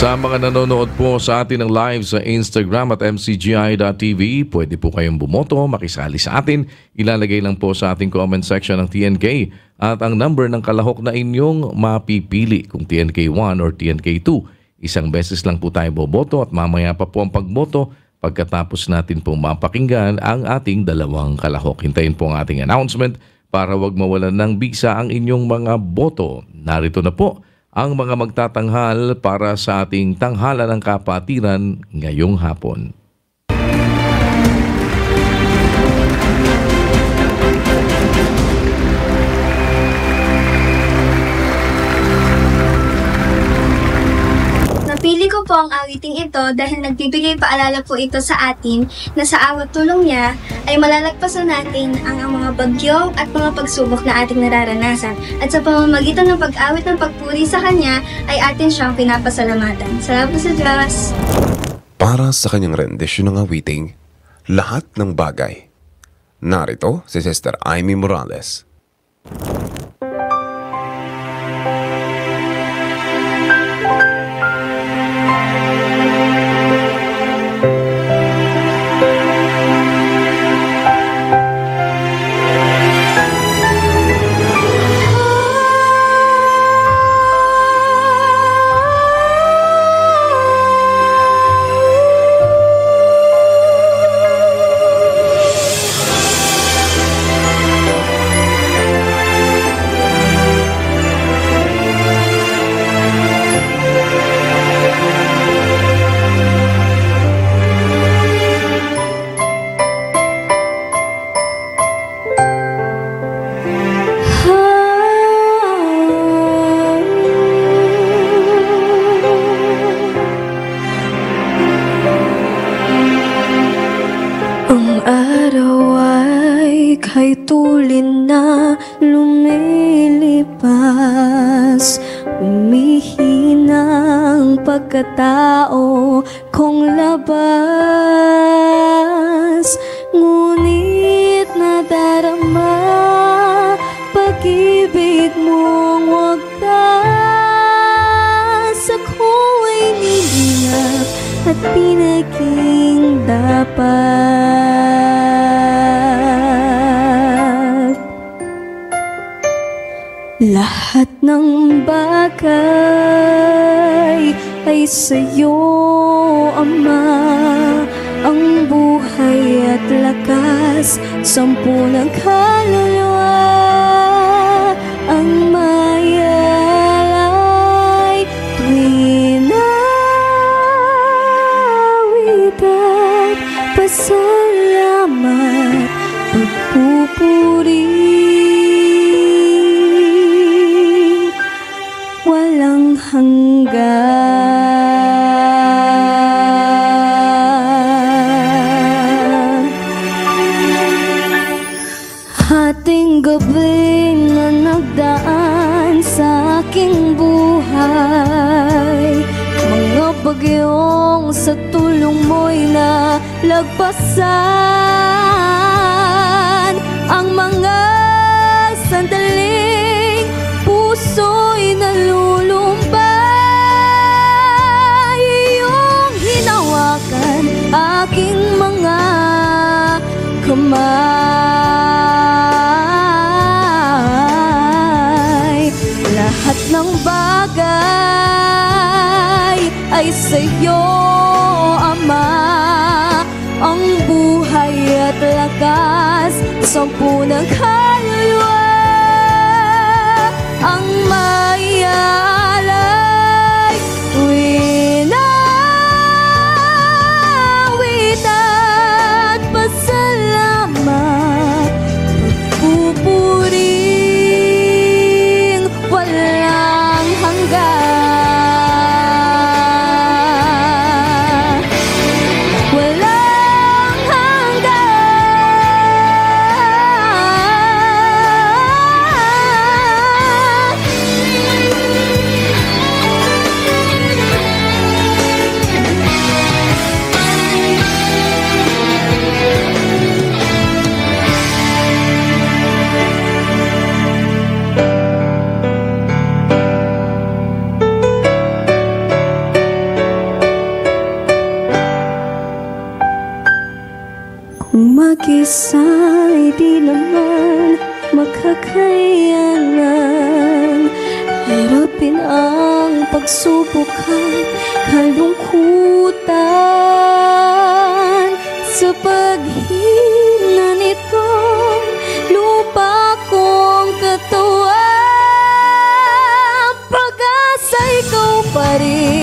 Sa mga nanonood po sa atin ng live sa Instagram at mcgi.tv, pwede po kayong bumoto, makisali sa atin. Ilalagay lang po sa ating comment section ng TNK at ang number ng kalahok na inyong mapipili kung TNK1 or TNK2. Isang beses lang po tayo boboto at mamaya pa po ang pagboto pagkatapos natin po mapakinggan ang ating dalawang kalahok. Hintayin po ang ating announcement para wag mawalan ng bisa ang inyong mga boto. Narito na po ang mga magtatanghal para sa ating tanghalan ng kapatiran ngayong hapon. Napili ko po ang awiting ito dahil nagbibigay paalala po ito sa atin na sa awat tulong niya ay malalagpasan natin ang mga bagyo at mga pagsubok na ating nararanasan. At sa pamamagitan ng pag-awit ng pagpuri sa Kanya ay atin siyang pinapasalamatan. Salamat sa Diyos! Para sa kanyang rendisyon ng awiting, lahat ng bagay. Narito si Sister Amy Morales. Kay tulin na lumilipas, umihina ang pagkatao kong labas. Ngunit nadarama pag-ibig mong wagas. Ako'y nilingap at pinaging dapat. Lahat ng bagay ay sa'yo, Ama. Ang buhay at lakas, 10 ng kaluluwa. Ang mayalay tuwing awit at pasalamat, pagpupuri. Walang hanggan. Hating gabi na nagdaan sa aking buhay, mga bagyong sa tulong mo'y nalagpasan. Ang mga sandaling puso'y nalulumbay, iyong hinawakan aking mga kamay. Lahat ng bagay ay sa'yo, Ama. Ang buhay at lakas, 10 ng kaluluwa. Ang mayalay tuwing awit at pasalamat, pagpupuring walang hanggan. Walang hanggan. mag-isa'y di naman makakayanan. Harapin ang pagsubok at kalungkutan. Sa paghina nitong lupa kong katawan, pag-asa ikaw pa rin.